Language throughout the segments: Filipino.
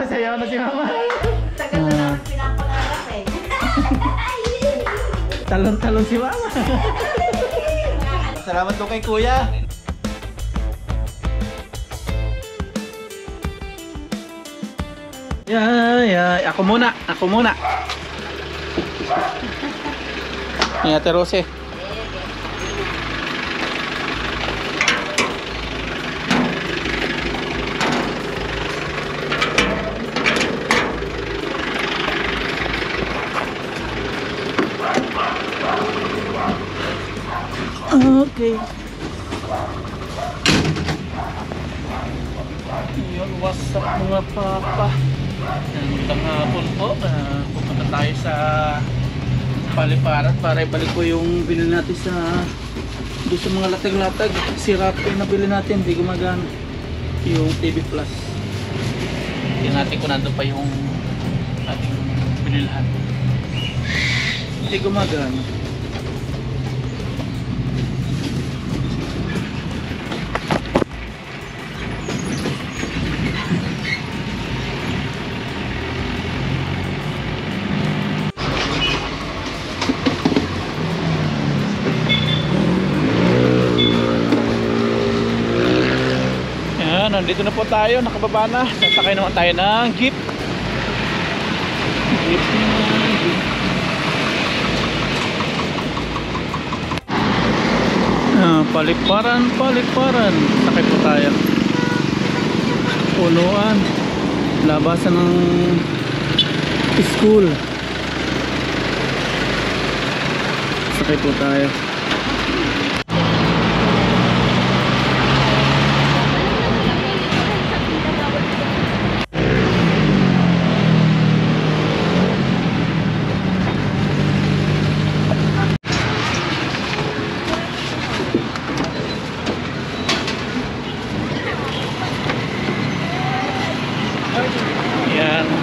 sayaw na si mama. Tagal na naman pinapangarap eh. Talon-talon si mama. Salamat po kay kuya. Ako muna. Yan, Ate Rose. Okay. Yun, what's up mga papa? Magandang hapon po. Pupunta tayo sa Paliparan para ibalik ko yung binili natin doon sa mga latag-latag. Sira po yung nabili natin, hindi gumagana yung TV Plus. Tingnan natin kung nandun pa yung ating binilhan. Hindi gumagana. Nandito na po tayo, nakababa na. Sasakay naman tayo ng jeep. Paliparan. Sakay po tayo. Punuan. Labasan ng school. Sakay po tayo.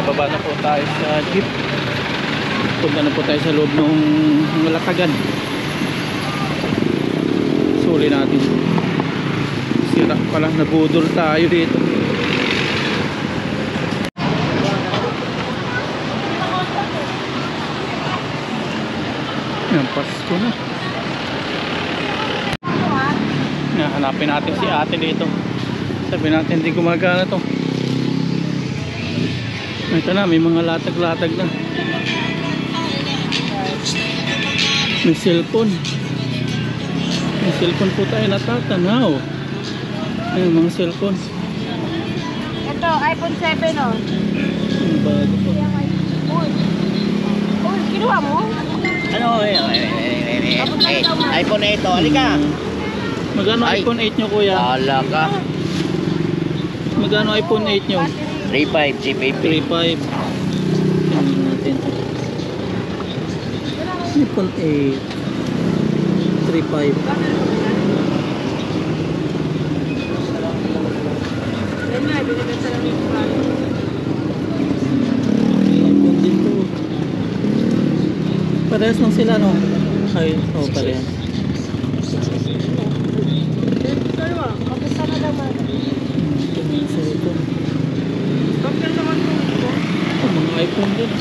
Baba na po tayo sa jeep. Punta na po tayo sa loob ng latagan. Suli natin. Sira pala, nabudol tayo dito. Yan, Pasko na. Hanapin natin si ate dito. Sabi natin hindi gumagana to. Ito na, may mga latag-latag na. May cellphone. May cellphone po tayo natatanaw. Ayun, mga cellphone. Ito, iPhone 7 oh. Ang bago po. Uy, kinuha mo? Ano? iPhone 8 oh, halika. Magkano iPhone 8 nyo kuya? Hala ka. Magkano iPhone 8 nyo? 3.5 GPP. 3.5. Tingnan natin. iPhone 8 3.5. iPhone din to. Parehas lang sila no? Ay, oh parehas. Kamusta na naman? Tingnan sa ito. Mga iPhone din.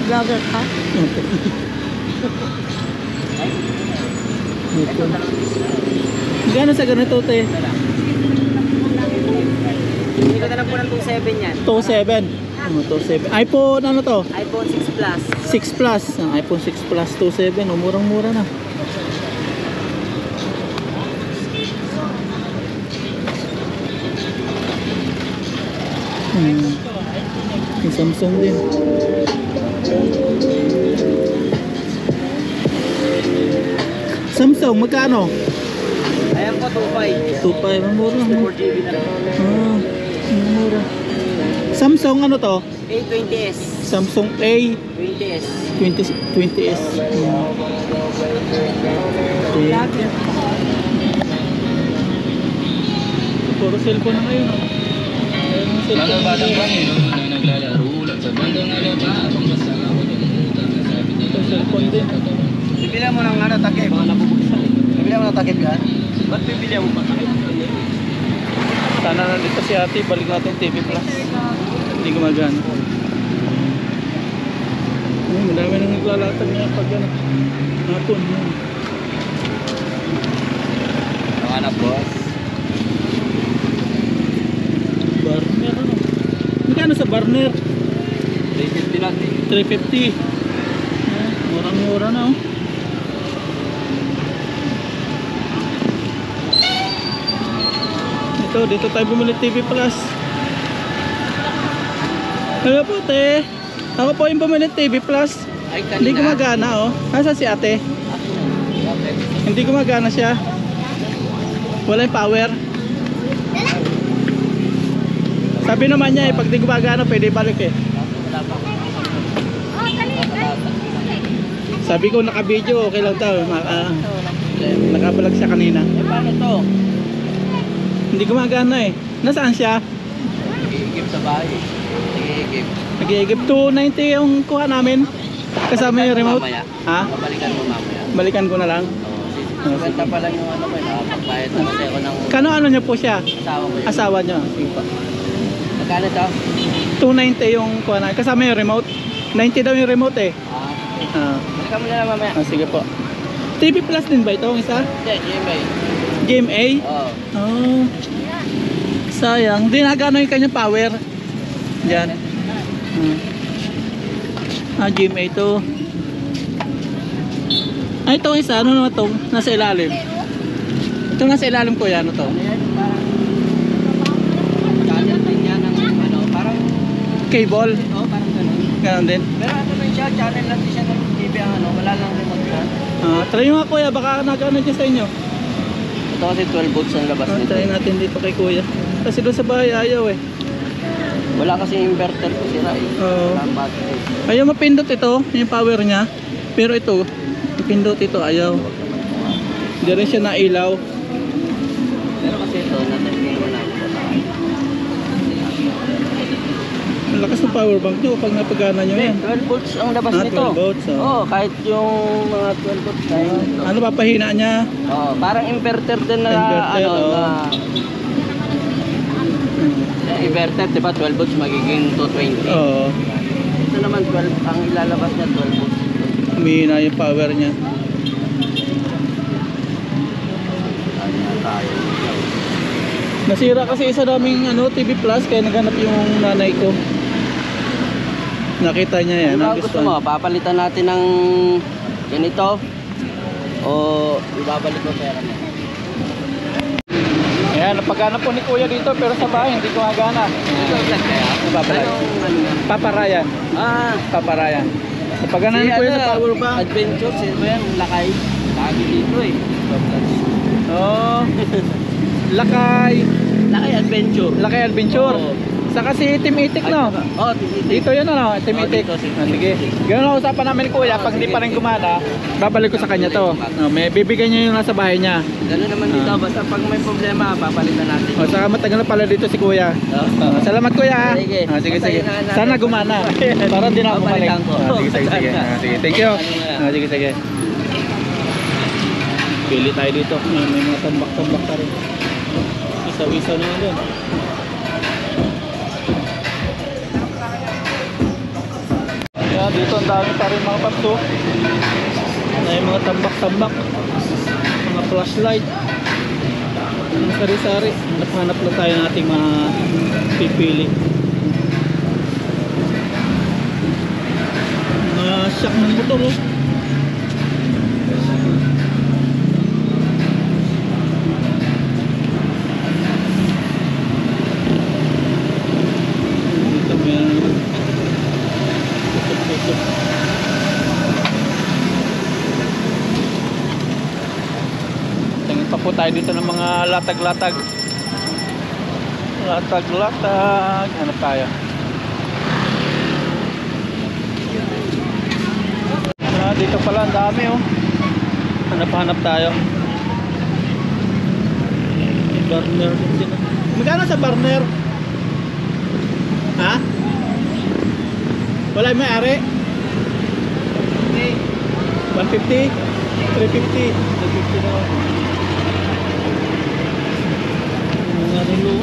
Vlogger ka? Gano'n sa ganito te? Hindi ko na lang po ng 2.7 yan. 2.7. 2.7. iPhone ano to? iPhone 6 Plus. 6 Plus. iPhone 6 Plus 2.7. Murang-mura na. Yung Samsung din. Samsung magkano? Ayan po, 2.5. 2.5 ang mura. 4GB na lang. Ang mura. Samsung ano to? A20s. Samsung A 20s. 20s. Puro cellphone na ngayon. Mga batang kami, naglalaro ulat sa bandang alaba. Cellphone din. Bibili mo ng ano, takip. Bibili mo ng takip yan? Ba't bibili mo pa takip? Sana nandito si ate, balik natin TV Plus. Hindi gumagana. Ay, madami nang naglalatag niya pag ano. Hapon. Ang anak, boss. Barner ano? Magkano sa Barner? 350 natin. 350. Murang-mura na oh. Ito, dito tayo bumili TV Plus. Hello po te. Ako po yung bumili TV Plus. Ay, Hindi gumagana oh. Nasaan si ate? Hindi gumagana siya. Wala yung power. Sabi naman niya pag di gumagana pwede balik Sabi ko naka-video, okay lang daw. Nakabalag siya kanina. Paano to? Hindi gumagana Nasaan siya? Nag-iigip sa bahay. Nag-iigip. Nag-iigip 290 yung kuha namin. Kasama yung remote. Mamaya. Ha? Babalikan mo mamaya. Balikan ko na lang. Oo. Kwenta pa lang yung ano ko. Nakapagbayad na kasi ako ng Kano niya po siya? asawa ko yun. Asawa niya. Sige po. Magkano to? 290 yung kuha namin. Kasama yung remote. 90 daw yung remote Balikan mo na lang mamaya. Sige po. TV Plus din ba ito? Isa? Hindi, GMA. Game A? Oo. Oh. Sayang. Hindi nagano yung kanyang power. Diyan. Game A to. Ito isa. Ano naman to? Nasa ilalim. Ito nasa ilalim ko yan. Ano to? Ayan, parang channel din yan ng ano, parang Cable. parang ganun. Ganon din. Pero ano lang siya, channel lang din siya ng TV ang ano, wala lang remote yan. Try nyo nga kuya. Baka nagano dyan sa inyo. Ito kasi 12 volts ang labas nito. Try natin dito kay kuya. Kasi doon sa bahay ayaw Wala kasi inverter ko sira Oo. Wala ang battery. Ayaw mapindot ito. Yung power niya. Pero ito. Mapindot ito. Ayaw. Hindi rin siya nailaw. Pero kasi ito, natesting naman namin sa bahay. Ang lakas ng power bank nyo pag napagana nyo yan. 12 volts ang labas 12 nito. volts, Oo, kahit yung mga 12 volts na yun. Ano papahina niya? Oo, parang inverter din na Inverter, ano oo. na inverter, 'di ba? 12 volts magiging 220. Oo. Ito naman 12, ang ilalabas niya 12 volts. Humihina yung power niya. Ano na tayo. Nasira kasi isa naming TV Plus kaya naghanap yung nanay ko. Nakita niya yan. Ano ba gusto mo? Papalitan natin ng ganito o ibabalik mo pera mo? Ayan, napagana po ni kuya dito pero sa bahay hindi ko magana. Ibabalik kaya? Ibabalik. Ano yan? Paparayan. Paparayan. Napagana ni kuya sa power bank. Adventure, sino yan? Lakay. Lagi dito Oh. Lakay. Lakay Adventure. Lakay Adventure. Oo. Saka si Team Itik, no? Oo, Titik. Dito yan, ano? Team Oh, Itik. dito, si Ah, sige. Ganun ang usapan namin ni kuya. Pag hindi pa rin gumana, babalik ko sa kanya to. May bibigyan niya yung nasa bahay niya. Ganun naman dito. Basta pag may problema, papalitan natin. O, saka matagal na pala dito si kuya. Salamat kuya. Sige. Sige, sige. Patayin na natin. Sana gumana. Para di na ako bumalik. Babalikan ko. Sige, sige, sige. Sige, thank you. Sige, sige. Pili tayo dito. May mga tambak-tambak ka rin. Isaw-isaw na yun. Ayan, dito ang dami pa rin mga pasto. May mga tambak-tambak. Mga flashlight. Mga sari-sari. Hanap lang tayo ng ating mga pipili. Mga shock ng motor, oh. Dito may putok-putok. Tingin pa po tayo dito ng mga latag-latag. Latag-latag. Ano tayo? Dito pala ang dami, oh. Hanap-hanap tayo. Burner din. Magkano sa burner? Ha? Wala yung may-ari? 150? 350? 350 na. Mga relo.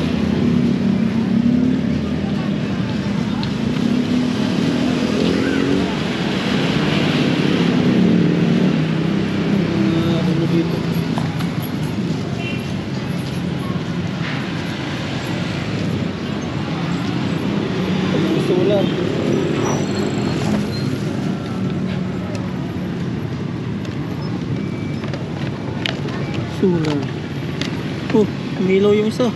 Milo yung isa.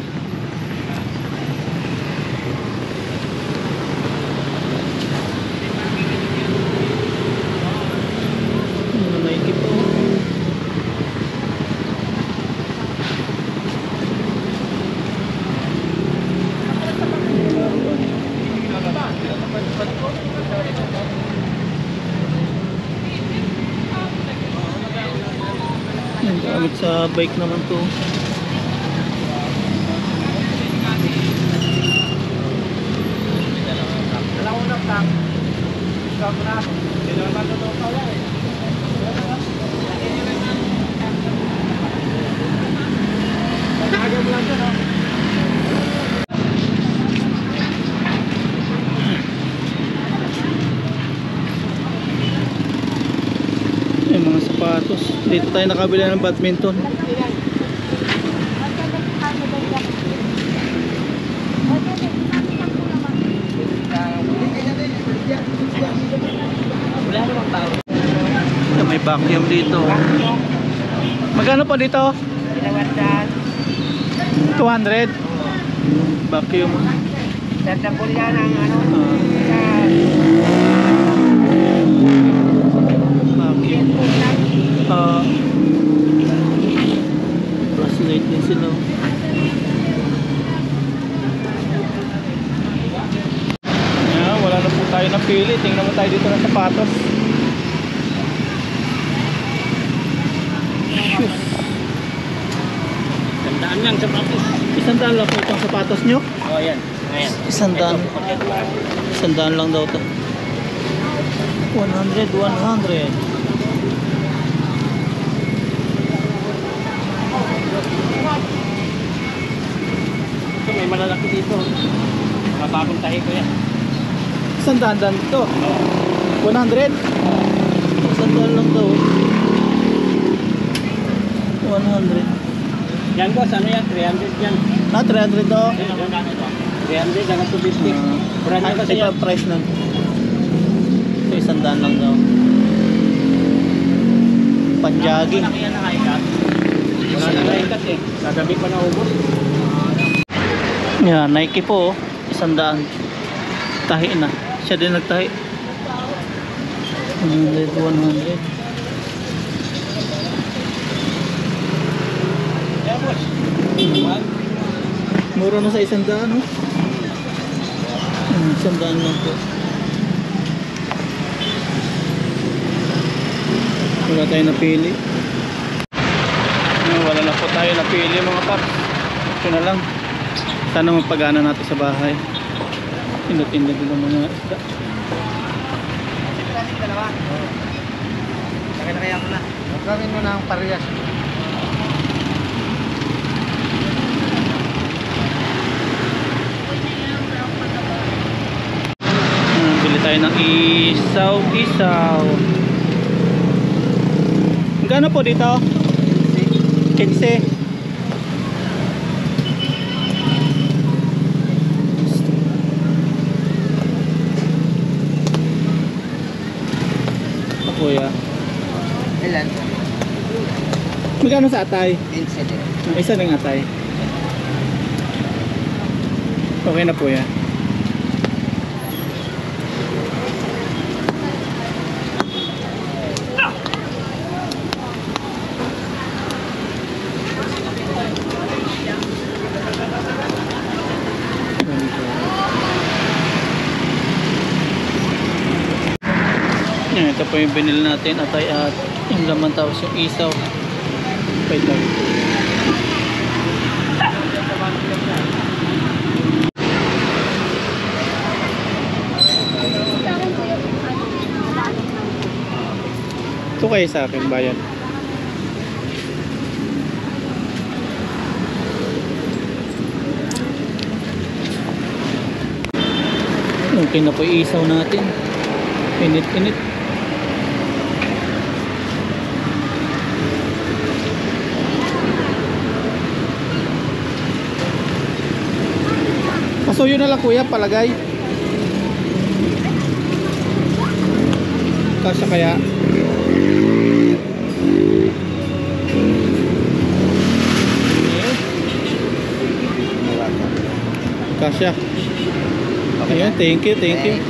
Nike po. Ang gamit sa bike naman to. Yung mga sapatos. Dito tayo nakabili ng badminton. Wala namang tao. May vacuum dito. Magkano po dito? 200. Vacuum. Tatapon yan ang ano. Vacuum. Flashlight din sila. Yeah, wala na po tayo napili. Tingnan mo tayo dito ng sapatos. Shoes. Tandaan lang sapatos. 100 lang po itong sapatos nyo. Oh, yan. Ayan. 100. 100 lang daw to. 100. Ito may malalaki dito. Mapapuntahin ko yan. 100 dito. 100. 100 lang daw. 100. Yan boss, ano yan? 300 yan. 300 daw. 300 hanggang 250. Brand new kasi Ito yan. price lang. Ito 100 lang daw. Pan-jogging. Malaki yan ang high-cut. Wala na high-cut eh. Kagabi pa naubos. Yeah, Nike po. 100. Tahi na. Siya din nagtahi. 100. Yan boss. Mura na sa 100, no? 100 lang po. Wala tayo napili. Wala na po tayo napili mga paps. Ito na lang. Sana mapagana natin sa bahay. Tindot-tindot din ang mga isda. Kaya ko na. Gawin mo na ang parehas. Bili tayo ng isaw. Magkano po dito? 15. Kuya. Ilan? Magkano sa atay? 15 din. Isa ng atay. Okay na po yan. Yan, ito po yung binili natin, atay at yung laman, tapos yung isaw. Wait lang. Ito kayo sa akin, bayan. Okay na po yung isaw natin. Init-init. Pasuyo na lang kuya, palagay. Kasya kaya. Kasya. Ayan, thank you, thank you.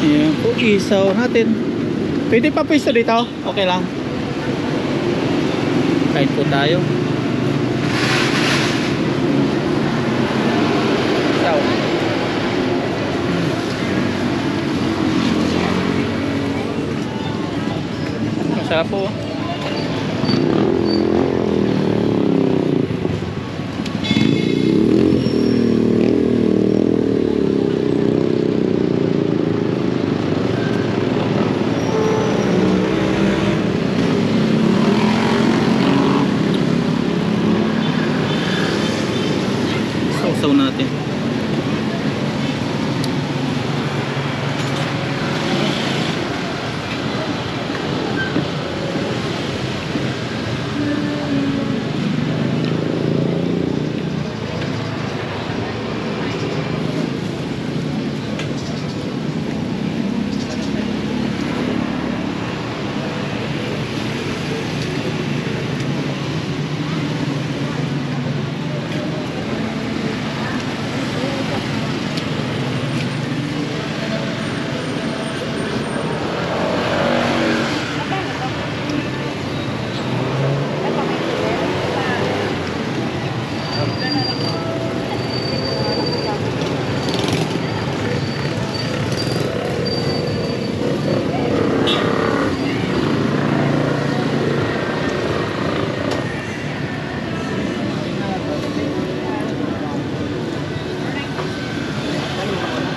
Ayan po, isaw natin. Pwede pa pwesto dito? Okay lang. Kain po tayo. Isaw. Masarap po. Sausaw natin.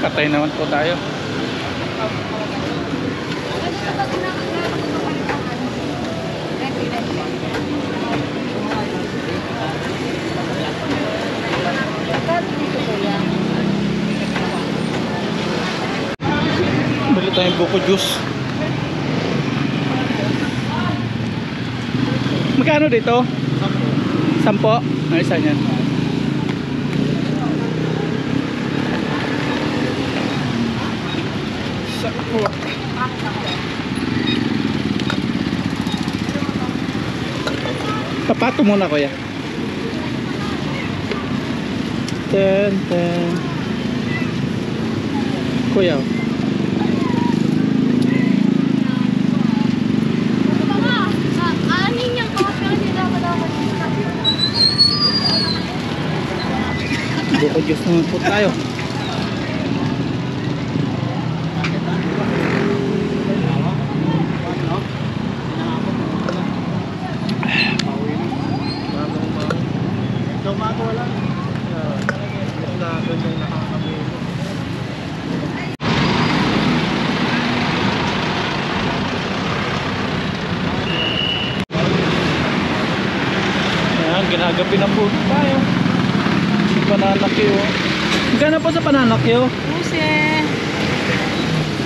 Patay naman po tayo. Bili tayong buko juice. Magkano dito? 10. Ay, isa yan. Papato muna kuya. 10. Kuya. Buko juice naman po tayo. Ayan, ginagabi na po tayo. Pananakyo. Magkano po sa pananakyo? Puse.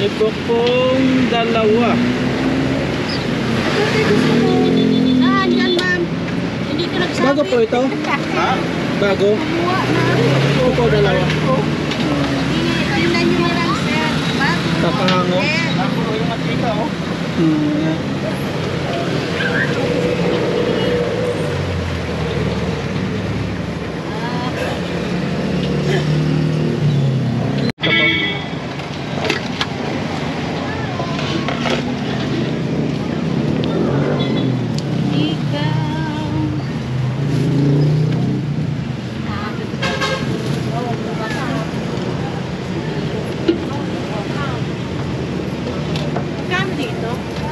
Ito pong 2. Yan, ma'am. Hindi ka nagsabi. Bago po ito? Ha? Bago? Buwa na. Ito po 2. Tingnan nyo lang, sir. Bago. Kapangango? Bago yung matika, oh.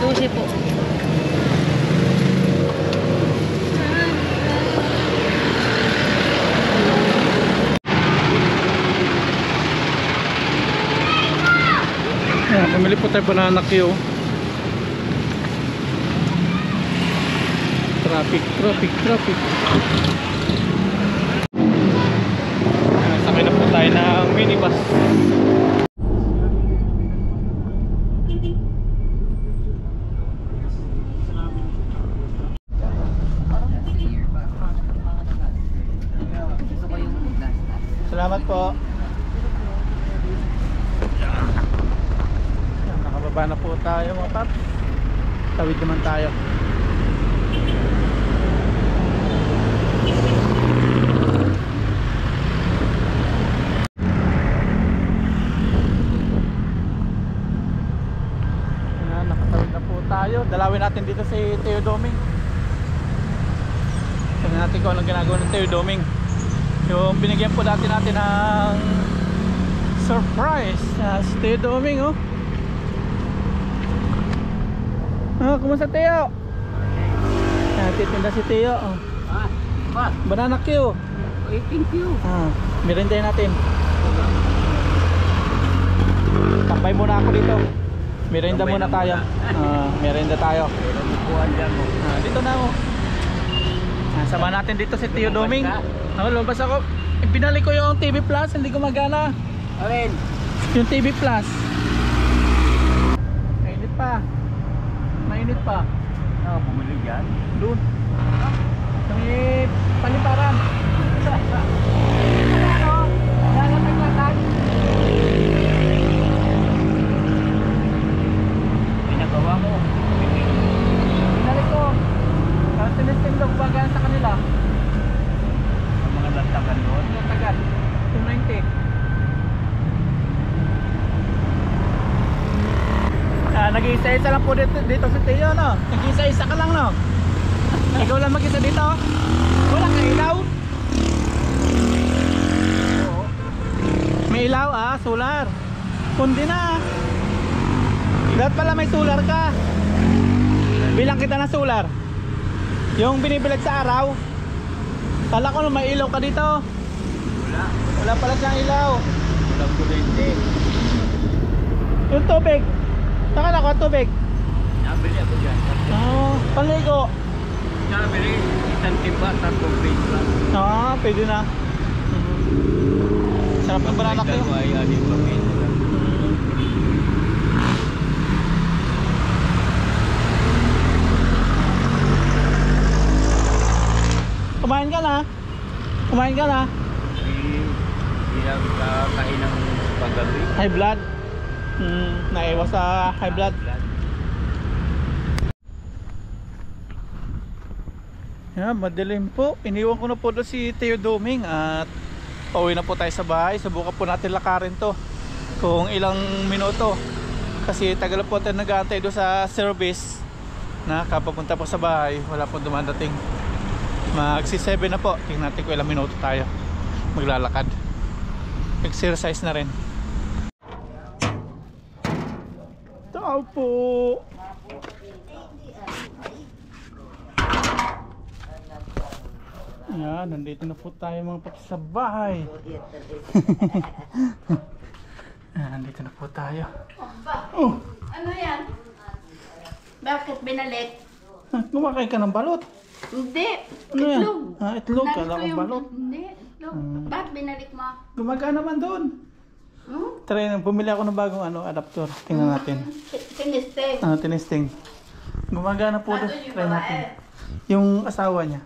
Dose po. Ayan, pumili po tayo bananakyo. Traffic. Ayan, sakay na po tayo ng minibus. Salamat po. Ayan, nakababa na po tayo mga paps. Tawid naman tayo. gagawin natin dito si Teo Doming. Tingnan natin kung anong ginagawa ng Teo Doming. Yung binigyan po natin ng surprise si Teo Doming, oh. Kumusta Teo? Titinda si Teo, oh. Banana Q. Thank you. Merinday natin. Tambay muna ako dito. Merinda muna tayo. Merinda tayo. Dito na ako. Sama natin dito si Teo Doming. Lumabas ako. Pinali ko yung TV Plus, hindi gumagana. Alin? Yung TV Plus. Mainit pa. Mainit pa. Bumili dyan. Doon. May paliparan. Pinagawa mo. Pinali ko. Tinisting daw bagaan sa kanila. Ang mga lantagan doon. Yung tagal. 290. Nag-iisa-isa lang po dito si Teo, no? Nag-iisa-isa ka lang, no? Ikaw lang mag-isa dito? Wala kang ilaw? Oo. May ilaw, solar. Kundi na. Dapat pala may solar ka. Bilang kita na solar. Yung binibilag sa araw. Kala ko may ilaw ka dito. Wala pala siyang ilaw. Walang kulente. Yung tubig. Saan ka nakuha tubig? Nabili ako dyan. Panligo. Nabili. Isang timba, 3 piso lang. Pwede na. Sarap ng banana Q. Dalawa ay 6 piso lang. Kumain ka na? Kumain ka na? Ilang kakain ng paggabi. High blood? Naiwas sa high blood. Yan, madilim po. Iniwan ko na po doon si Teo Doming at pauwi na po tayo sa bahay. Subukan po natin lakarin to kung ilang minuto. Kasi tagal po tayo nag-aantay doon sa service na kapapunta po sa bahay. Wala po dumadating. Magsi-7 na po. Tingnan natin kung ilang minuto tayo maglalakad. Exercise na rin. Tao po. Ayan, nandito na po tayo mga paps sa bahay. Nandito na po tayo. Oh, Ano yan? Bakit binalik? kumakain ka ng balot. Hindi. Ano yan? Itlog. Itlog. Binalik Kala ko kong yung- balot. Hindi. Itlog. Bakit binalik mo? Gumagana naman doon. Try, bumili ako ng bagong adapter. Tingnan natin. Tinistek. Tinesting. Gumagana po doon. Ano yung Try natin. Yung asawa niya.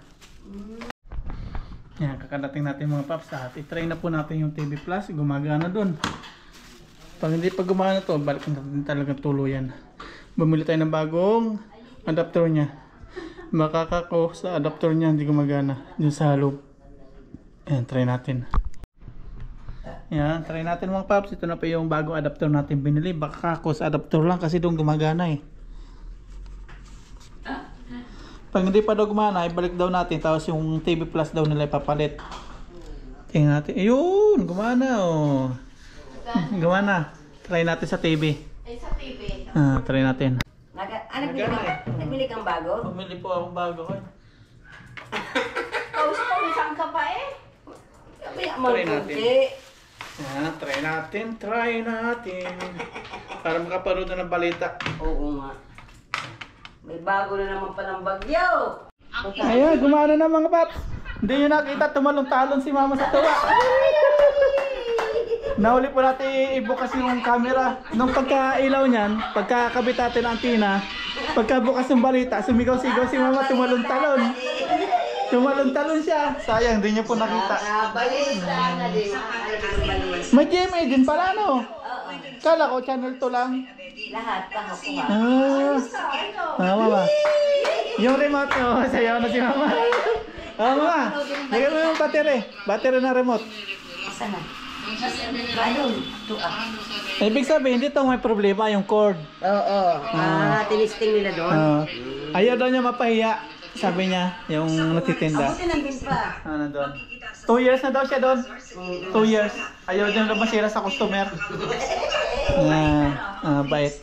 Yan, kakadating natin mga paps at i-try na po natin yung TV Plus. Gumagana doon. Pag hindi pa gumagana to, balik natin talagang tuluyan. Bumili tayo ng bagong adapter niya. Makakako sa adapter niya hindi gumagana. Dun sa loob. Ayan, try natin. Yan, try natin mga paps. Ito na po yung bagong adapter natin binili. Baka ako sa adapter lang kasi doon gumagana eh. Pag hindi pa daw gumana, ibalik daw natin. Tapos yung TV Plus daw nila ipapalit. Tingnan natin. Ayun, gumana oh. Gumana. Try natin sa TV. Ay, sa TV. Try natin. Nagbili kang bago? Bumili po akong bago ko. Paus-pausan ka pa eh. Kaya mo Try natin. kunti. Try natin. Para makapanood na ng balita. Oo nga. May bago na naman palang bagyo. Ayan, gumana na mga paps. Hindi nyo nakita, tumalong-talon si mama sa tuwa. Nahuli po natin ibukas yung camera. Nung pagka-ilaw niyan, pagkakabit natin ang antina, pagkabukas ng balita, sumigaw-sigaw si mama, tumalon-talon. Tumalon-talon siya. Sayang, hindi nyo po nakita. Balita na din. May GMA din pala, no? Kala ko, channel 2 lang. Lahat pa Mama. Yung remote, sayaw na si mama. Mama, lagyan mo yung battery. Battery na remote. Sana. Ayun. Ito Ibig sabihin, dito may problema yung cord. Oo. Tinisting nila doon. Ayaw daw niya mapahiya. Sabi niya, yung nagtitinda. Buti nandun pa. Nandun. 2 years na daw siya doon. 2 years. Ayaw din daw masira sa customer. Bait.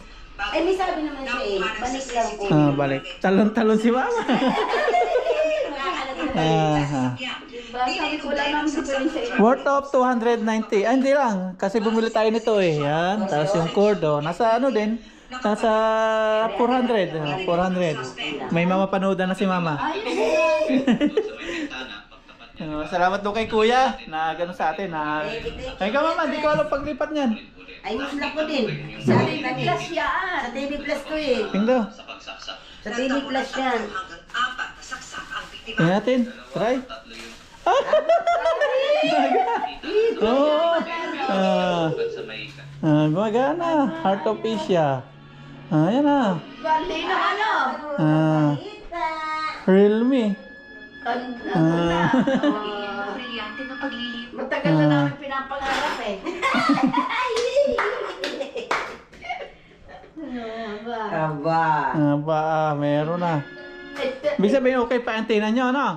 Eh, may sabi naman siya eh. Balik lang po. Balik. Talon-talon si mama. Sabi ko, wala naman diferensya. Worth of 290. Hindi lang. Kasi bumili tayo nito eh. Yan. Tapos yung cord, nasa ano din. Nasa 400. 400. May mamapanood na si mama. Salamat doon kay kuya na gano'n sa atin. Ay ka mama, hindi ko alam paglipat niyan. Ay, gusto ko din. Sa TV Plus yan. Sa TV Plus to eh. Tingdo. Sa TV Plus yan. Tingnan natin. Try. Gumagana. Heart of Asia. Ayan na. Bali na ano? Realme. Matagal na namin pinapangarap eh. Aba. Meron na. Ibig sabihin, okay pa antena nyo, no?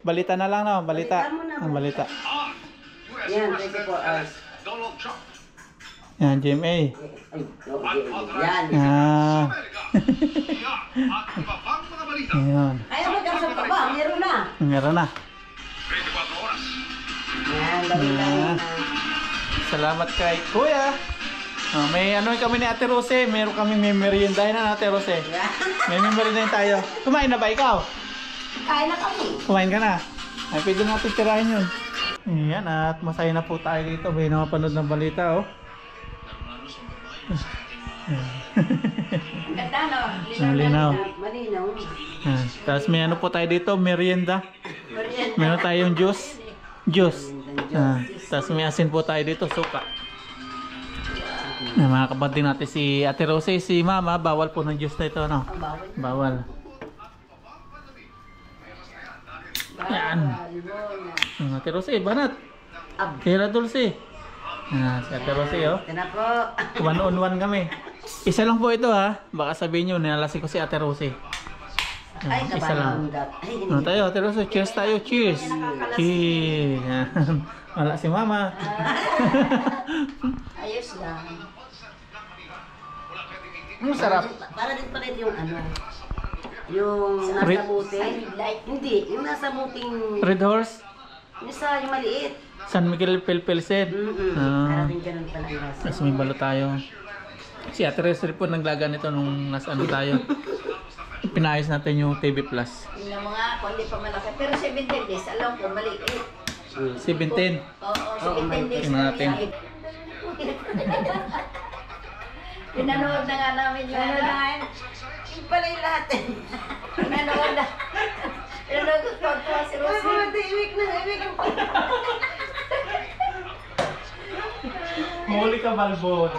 Balita na lang, no? Balita. Balita. Yan, 24 hours. Yan, GMA. Ay, yan. Ayan. Ay, magkasap ka ba? Meron na. Meron na. Yan, balita na. Salamat kay Kuya. May ano kami ni Ate Rose. Meron kami meriendahin na Ate Rose. May meriendahin tayo. Kumain na ba ikaw? Kain na kami. Kumain ka na? Ay, pwede natin tirahin yun. Ayan, at masaya na po tayo dito. May napanood ng balita, oh. Ganda no? Linaw. Malinaw. Tapos may ano po tayo dito, merienda. Meron tayong juice. Juice. Tapos may asin po tayo dito, suka. Mga kapatid natin si Ate Rose, si Mama, bawal po ng juice na ito, no? Bawal. Yan. Ate Rose, banat. Kira Dulce. Si Ate Rose, oh. Ito na po. 1-on-1 kami. Isa lang po ito, ha. Baka sabihin nyo, nilalasi ko si Ate Rose. Ay, Isa lang. Ay, Ano tayo, Ate Rose? Cheers tayo, cheers. Cheers. Wala si Mama. Ayos lang. Masarap. Para din pala yung ano. Yung nasa Red- buting. Hindi, yung nasa buting. Red Horse, Yung sa yung maliit. San Miguel Pilpilsen. Para din ganun pala yung nasa. Tapos may balo tayo. Si Ate Rose po naglaga nito nung nasa ano tayo. Pinayos natin yung TV Plus. Yung mga kundi pa malaki. Pero 17 days, alam ko, maliit. 17. Oo, 17 days. Tingnan natin. Pinanood na nga namin yung ano. Yung pala yung lahat. Pinanood na. Pinanood ko po si Rosie. Ibig na. Muli ka, Balbon.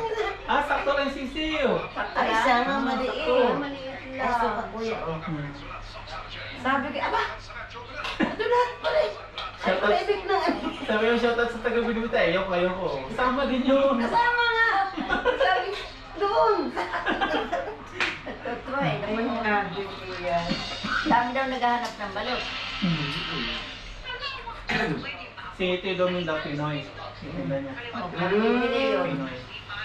Sakto lang yung sisiyo. Ay, sana maliit. Oo, maliit Ay, so lang. pa kuya. Sabi ko, aba, ito na, pala. Ay, pala ibig na. Sabi yung shoutout sa taga-Binibita, ayoko. Kasama din yun. Kasama nga. Sabi, doon. Totoo eh. Sabi ko yan. Dami daw naghahanap ng balot. Si Tito Domin daw, Pinoy. Sinunda niya. Bibili yun. Pinoy.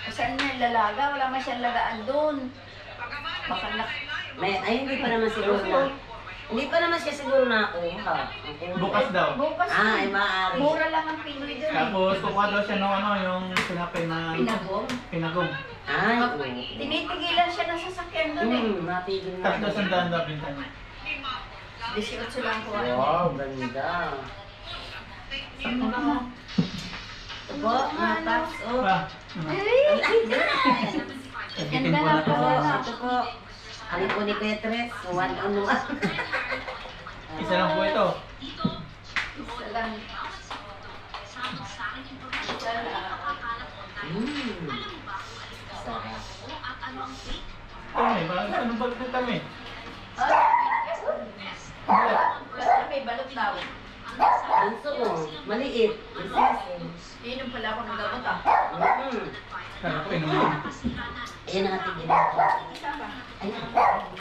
Saan na yung lalaga? Wala man siyang lagaan doon. Baka na... Ay, hindi pa naman siguro na. Hindi pa naman siya siguro na ha. Bukas daw. Bukas Ay, maaari. mura lang ang Pinoy doon eh. Tapos kukuha daw siya ng ano, yung sinapay na Pinagong. pinagong. Ay, Tinitigilan siya ng sasakyan doon eh. natigil na. Tapos ang daan daw binta niya. 18 lang po. Wow, ganda. Sakto na mo. Aba, mga taps, oh. Sabitin po Ganda na natin po. sa Ito po. Ano po ni Kuya Tres? 1-on-1. Isa lang po ito. Isa lang. Isa lang. Sarap. Ay, bakit anong balit na kami? Basta may balot daw. Bunso, maliit. Isisin. Inom pala ako ng gamot ah. Mm-hmm. Kaya ko inumin. Ayan ang ating ginagawa. Isa ba? Ayan.